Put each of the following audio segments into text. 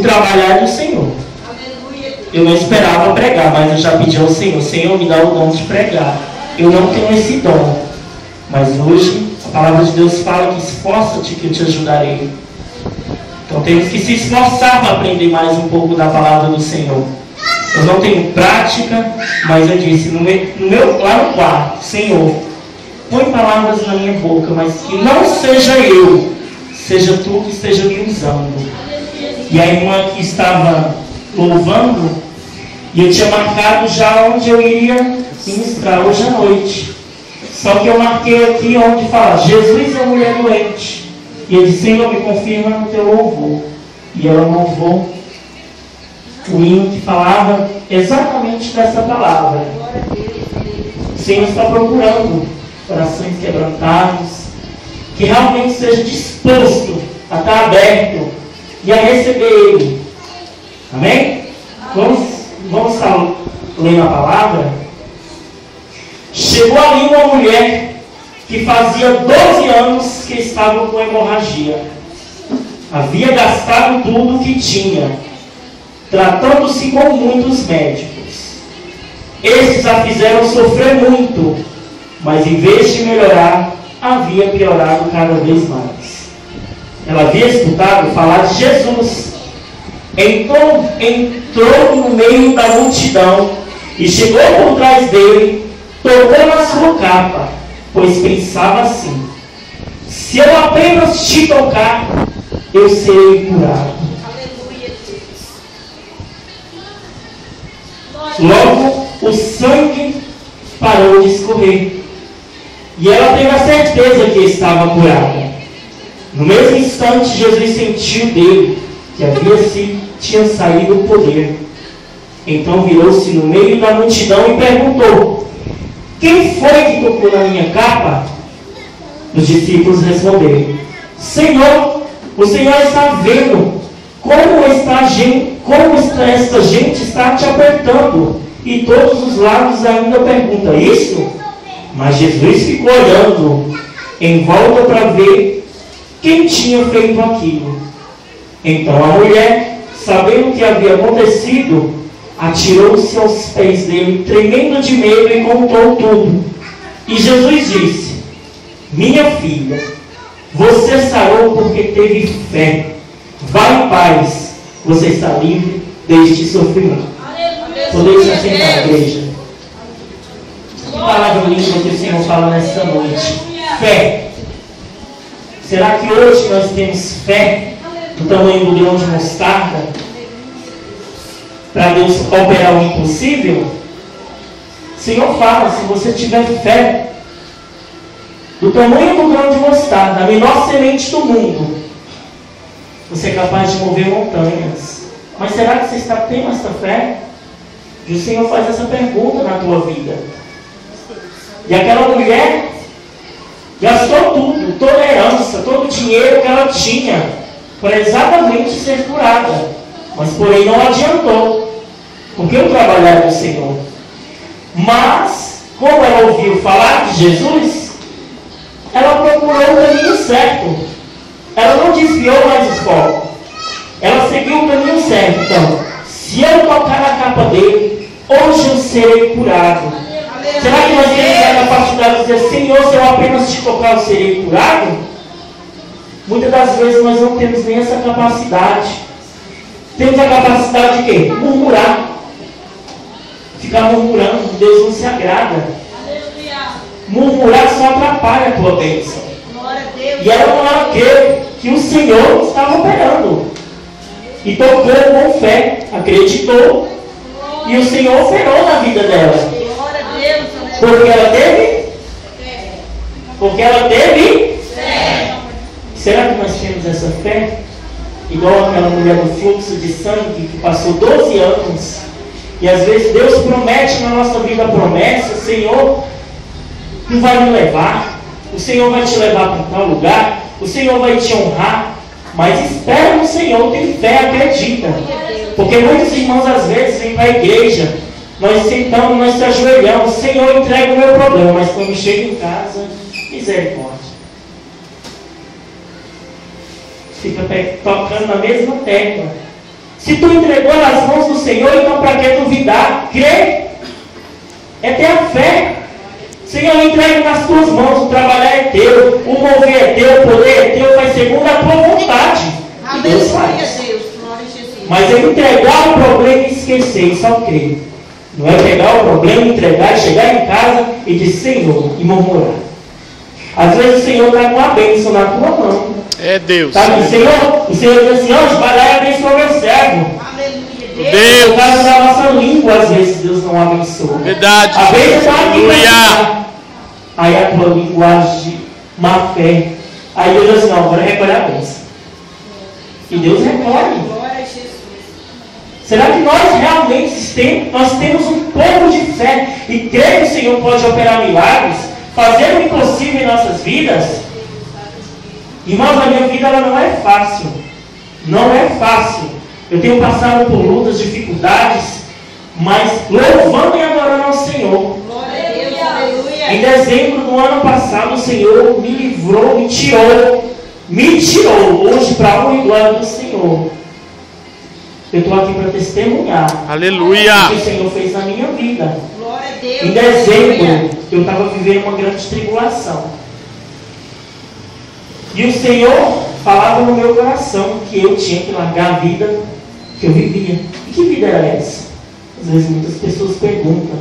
trabalhar do Senhor. Eu não esperava pregar, mas eu já pedi ao Senhor: Senhor, me dá o dom de pregar. Eu não tenho esse dom, mas hoje a palavra de Deus fala que esforça-te que eu te ajudarei. Então temos que se esforçar para aprender mais um pouco da palavra do Senhor. Eu não tenho prática, mas eu disse lá no quarto: Senhor, põe palavras na minha boca, mas que não seja eu, seja tu que esteja me usando. E a irmã que estava louvando, e eu tinha marcado já onde eu iria ministrar hoje à noite. Só que eu marquei aqui onde fala Jesus e a mulher doente. E eu disse: Senhor, me confirma no teu louvor. E ela louvou o hino que falava exatamente dessa palavra. O Senhor está procurando corações quebrantados, que realmente esteja disposto a estar aberto e a receber Ele. Amém? Vamos estar lendo a palavra. Chegou ali uma mulher que fazia 12 anos que estava com hemorragia. Havia gastado tudo o que tinha, tratando-se com muitos médicos. Esses a fizeram sofrer muito, mas em vez de melhorar, havia piorado cada vez mais. Ela havia escutado falar de Jesus. Então entrou no meio da multidão e chegou por trás dele, tocou na sua capa, pois pensava assim: se eu apenas te tocar, eu serei curado. Logo o sangue parou de escorrer e ela teve a certeza que estava curada. No mesmo instante, Jesus sentiu dele que tinha saído o poder. Então virou-se no meio da multidão e perguntou: quem foi que tocou na minha capa? Os discípulos responderam: Senhor, o Senhor está vendo como esta gente está te apertando, e todos os lados ainda perguntam isso? Mas Jesus ficou olhando em volta para ver quem tinha feito aquilo. Então a mulher, sabendo o que havia acontecido, atirou-se aos pés dele, tremendo de medo, e contou tudo. E Jesus disse: minha filha, você sarou porque teve fé. Vai em paz, você está livre deste sofrimento. Podemos se assentar, igreja. Que palavra linda que o Senhor fala nesta noite. Fé. Será que hoje nós temos fé do tamanho do grão de mostarda para Deus operar o impossível? O Senhor fala: se você tiver fé do tamanho do grão de mostarda, a menor semente do mundo, você é capaz de mover montanhas. Mas será que você tendo essa fé? E o Senhor faz essa pergunta na tua vida. E aquela mulher gastou tudo, toda a herança, todo o dinheiro que ela tinha, para exatamente ser curada. Mas porém não adiantou, porque o trabalho era do Senhor. Mas, como ela ouviu falar de Jesus, ela procurou o caminho certo. Ela não desviou mais o foco. Ela seguiu o caminho certo. Então, se eu tocar na capa dele, hoje eu serei curado. Será que nós temos a capacidade de dizer: Senhor, se eu apenas te tocar, eu serei curado? Muitas das vezes nós não temos nem essa capacidade. Temos a capacidade de quê? Murmurar. Ficar murmurando, Deus não se agrada. Murmurar só atrapalha a tua bênção. E ela não era que o Senhor estava operando. E tocou com fé, acreditou, e o Senhor operou na vida dela. Porque ela teve? Porque ela teve? Será que nós temos essa fé? Igual aquela mulher do fluxo de sangue que passou 12 anos. E às vezes Deus promete na nossa vida a promessa: Senhor, tu vai me levar, o Senhor vai te levar para tal lugar, o Senhor vai te honrar. Mas espera no Senhor, tem fé, acredita. Porque muitos irmãos às vezes vêm para a igreja, nós sentamos, nós se ajoelhamos: Senhor, entrega o meu problema. Mas quando chega em casa, misericórdia. Fica tocando na mesma tecla. Se tu entregou nas mãos do Senhor, então para que duvidar? Crer é ter a fé. Senhor, eu entrego nas tuas mãos, o trabalhar é teu, o mover é teu, o poder é teu, faz segundo a tua vontade. E Deus faz. Mas eu entregar o problema e esquecer, e só crer. Não é pegar o problema, entregar, chegar em casa e dizer Senhor, e murmurar. Às vezes o Senhor está com a bênção na tua mão. É Deus. Sabe, o Senhor diz assim, ó, vai lá e abençoa meu servo. Deus. Por causa da nossa língua, às vezes Deus não abençoa. Verdade. A bênção está aqui. Aleluia. Aí a tua linguagem de má fé. Aí Deus diz assim, não, agora recolhe a bênção. E Deus recolhe. Será que nós realmente temos um pouco de fé e crer que o Senhor pode operar milagres, fazer o impossível em nossas vidas? Irmãos, a minha vida ela não é fácil. Não é fácil. Eu tenho passado por lutas, dificuldades, mas louvando e adorando ao Senhor. Em dezembro do ano passado, o Senhor me livrou, me tirou hoje para a honra e glória do Senhor. Eu estou aqui para testemunhar. Aleluia. O que o Senhor fez na minha vida. Em dezembro, eu estava vivendo uma grande tribulação. E o Senhor falava no meu coração que eu tinha que largar a vida que eu vivia. E que vida era essa? Às vezes muitas pessoas perguntam.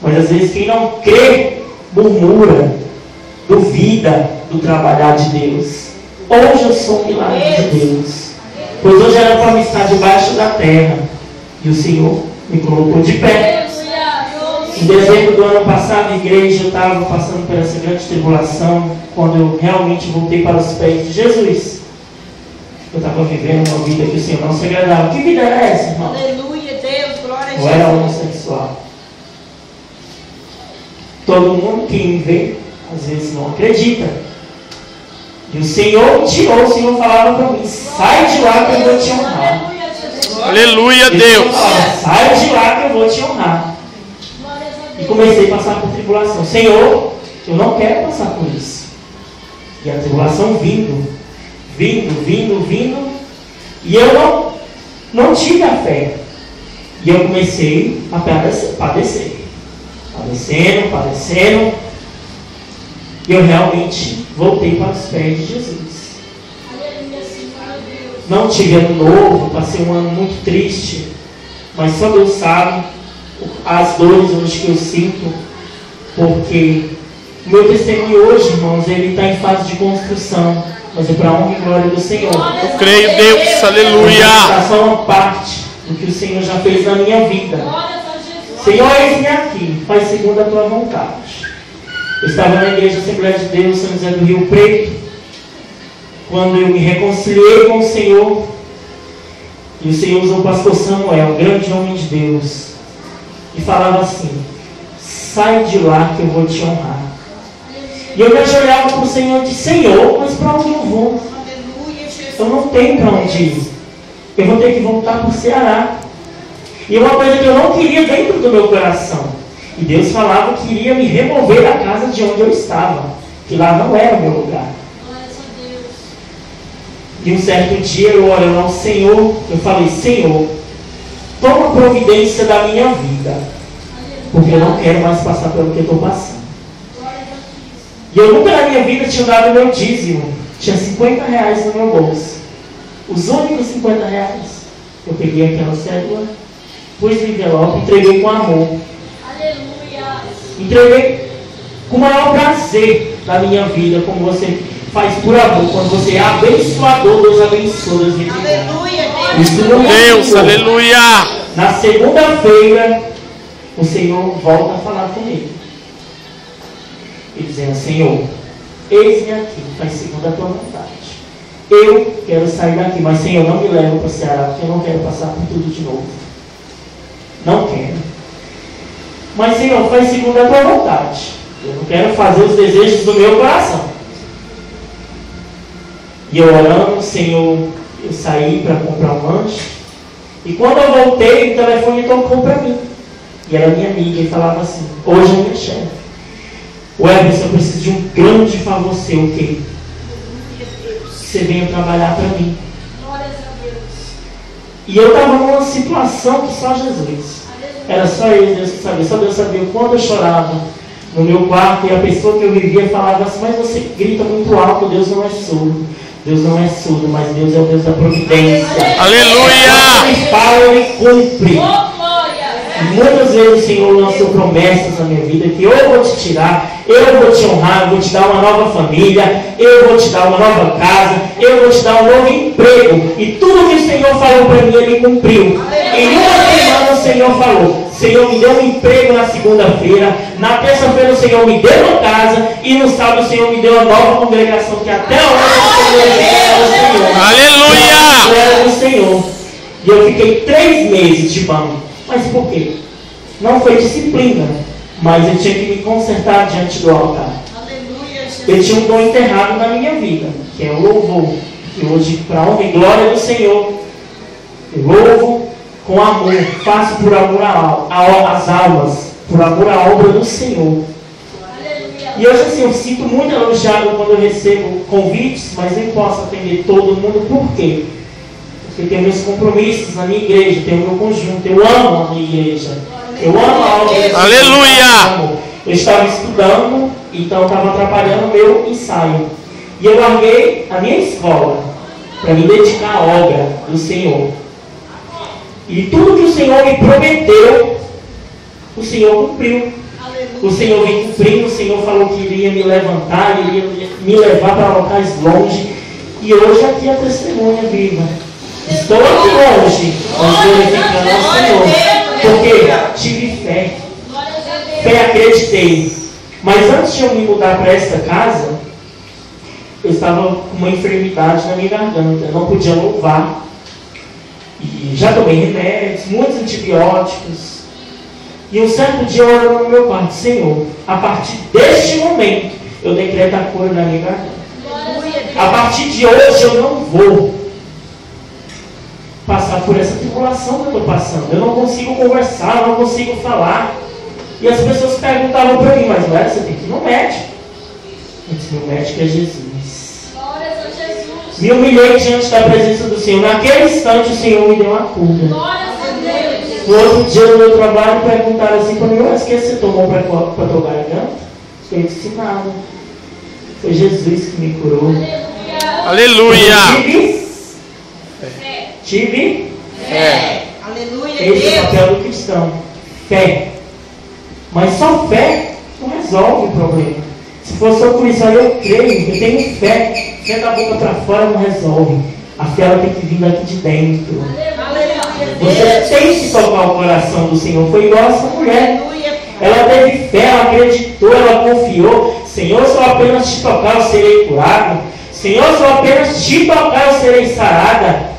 Mas às vezes quem não crê, murmura, duvida do trabalhar de Deus. Hoje eu sou um milagre de Deus. Pois hoje era para me estar debaixo da terra. E o Senhor me colocou de pé. Em dezembro do ano passado, a igreja estava passando por essa grande tribulação. Quando eu realmente voltei para os pés de Jesus, eu estava vivendo uma vida que o Senhor não se agradava. Que vida era essa, irmão? Aleluia, Deus, glória a Deus. Eu era homossexual. Todo mundo que me vê, às vezes não acredita. E o Senhor me tirou, o Senhor falava para mim, sai de lá que eu vou te honrar. Aleluia, Deus. Sai de lá que eu vou te honrar. E comecei a passar por tribulação. Senhor, eu não quero passar por isso. E a tribulação vindo. E eu não tive a fé. E eu comecei a padecer. Padecendo. E eu realmente voltei para os pés de Jesus. Não tive ano novo, passei um ano muito triste. Mas só Deus sabe as dores hoje que eu sinto. Porque o meu testemunho hoje, irmãos, ele está em fase de construção. Mas é para a honra e glória do Senhor. Eu creio, Deus, aleluia. Está só uma parte do que o Senhor já fez na minha vida. Senhor, eis-me aqui, faz segundo a tua vontade. Eu estava na igreja Assembleia de Deus, São José do Rio Preto, quando eu me reconciliei com o Senhor, e o Senhor usou o pastor Samuel, um grande homem de Deus, e falava assim, sai de lá que eu vou te honrar. E eu me ajoelhava para o Senhor e disse, Senhor, mas para onde eu vou? Eu não tenho para onde ir. Eu vou ter que voltar para o Ceará. E uma coisa que eu não queria dentro do meu coração. E Deus falava que iria me remover da casa de onde eu estava. Que lá não era o meu lugar. E um certo dia eu orando ao Senhor, eu falei, Senhor, toma providência da minha vida. Porque eu não quero mais passar pelo que eu estou passando. E eu nunca na minha vida tinha dado meu dízimo. Tinha 50 reais no meu bolso. Os únicos 50 reais. Eu peguei aquela cédula, pus no envelope, entreguei com amor. Aleluia. Entreguei com o maior prazer da minha vida, como você faz por amor. Quando você é abençoador, Deus abençoa. Deus Aleluia, Deus, aleluia. Na segunda-feira, o Senhor volta a falar comigo. E dizendo, Senhor, eis-me aqui, faz segundo a tua vontade. Eu quero sair daqui, mas Senhor, não me leva para o Ceará, porque eu não quero passar por tudo de novo. Não quero. Mas Senhor, faz segundo a tua vontade. Eu não quero fazer os desejos do meu coração. E eu orando, Senhor, eu saí para comprar um lanche. E quando eu voltei, o telefone tocou para mim. E era minha amiga, e falava assim, hoje é minha chefe. Everson, eu preciso de um grande favor seu, o quê? Você venha trabalhar para mim. E eu estava numa situação que só Jesus. Era só ele, Deus que sabia. Só Deus sabia o quanto eu chorava no meu quarto. E a pessoa que eu vivia falava assim: mas você grita muito alto, Deus não é surdo. Deus não é surdo, mas Deus é o Deus da providência. Aleluia! Ele fala, ele cumpre. E muitas vezes o Senhor lançou promessas na minha vida que eu vou te tirar, eu vou te honrar, eu vou te dar uma nova família, eu vou te dar uma nova casa, eu vou te dar um novo emprego. E tudo que o Senhor falou para mim, Ele cumpriu. Em uma semana o Senhor falou: Senhor me deu um emprego na segunda-feira, na terça-feira o Senhor me deu uma casa, e no sábado o Senhor me deu uma nova congregação, que até hoje é o Senhor. Aleluia! Era o Senhor. E eu fiquei 3 meses de banco. Mas por quê? Não foi disciplina, mas eu tinha que me consertar diante do altar. Eu tinha um dom enterrado na minha vida, que é o louvor. Que hoje, para a honra e glória do Senhor, eu louvo com amor, faço por amor às almas, por amor à obra do Senhor. E hoje assim, eu sinto muito elogiado quando eu recebo convites, mas nem posso atender todo mundo. Por quê? Eu tenho meus compromissos na minha igreja, tenho meu conjunto, eu amo a minha igreja, eu amo a obra. Aleluia! Eu estava estudando, então estava atrapalhando o meu ensaio. E eu larguei a minha escola para me dedicar à obra do Senhor. E tudo que o Senhor me prometeu, o Senhor cumpriu. O Senhor vem cumprindo, o Senhor falou que iria me levantar, iria me levar para locais longe. E hoje aqui é a testemunha viva. Estou aqui longe, mas glorificando ao Senhor, porque tive fé, acreditei. Mas antes de eu me mudar para esta casa, eu estava com uma enfermidade na minha garganta, eu não podia louvar. E já tomei remédios, muitos antibióticos. E um certo dia eu oro no meu quarto: Senhor, a partir deste momento, eu decreto a cura na minha garganta. A partir de hoje eu não vou passar por essa tribulação que eu estou passando. Eu não consigo conversar, eu não consigo falar. E as pessoas perguntavam para mim: mas Léo, você tem que ir no médico. Eu disse: meu médico é Jesus. Me humilhei diante da presença do Senhor. Naquele instante o Senhor me deu uma cura. No outro dia no meu trabalho perguntaram assim para mim: mas o que você tomou para a tua garganta? Eu disse: nada. Foi Jesus que me curou. Aleluia! Tive fé. Esse é o papel do cristão. Fé. Mas só fé não resolve o problema. Se for só por isso, eu creio, eu tenho fé. Fé da boca para fora não resolve. A fé ela tem que vir daqui de dentro. Você tem que tocar o coração do Senhor. Foi igual essa mulher. Ela teve fé, ela acreditou, ela confiou. Senhor, se eu apenas te tocar, eu serei curado. Senhor, se eu apenas te tocar, eu serei sarada.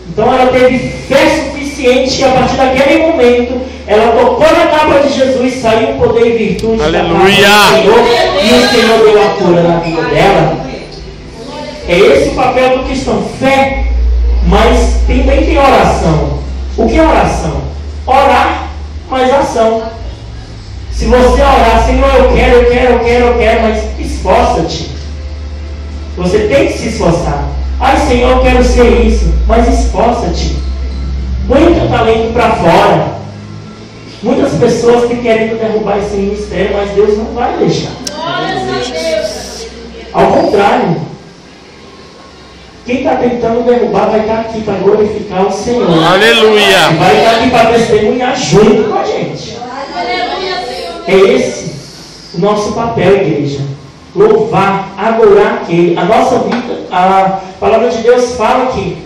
Então ela teve fé suficiente que a partir daquele momento ela tocou na capa de Jesus, saiu o poder e virtude. Aleluia! Da Senhor, e o Senhor deu a cura na vida dela. É esse o papel do cristão: fé. Mas também tem oração. O que é oração? Orar mais ação. Se você orar: Senhor, eu quero, mas esforça-te. Você tem que se esforçar. Ai, Senhor, eu quero ser isso, mas esforça-te. Põe o teu talento para fora. Muitas pessoas que querem derrubar esse ministério, mas Deus não vai deixar. Ao contrário, quem está tentando derrubar vai estar aqui para glorificar o Senhor. Aleluia! Vai estar aqui para testemunhar junto com a gente. É esse o nosso papel, igreja. Louvar, adorar aquele. A nossa vida, a palavra de Deus fala que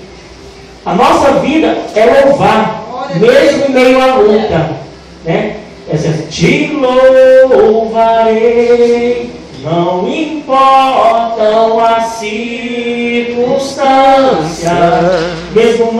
a nossa vida é louvar, mesmo em meio à luta, né? Te louvarei, não importam as circunstâncias, mesmo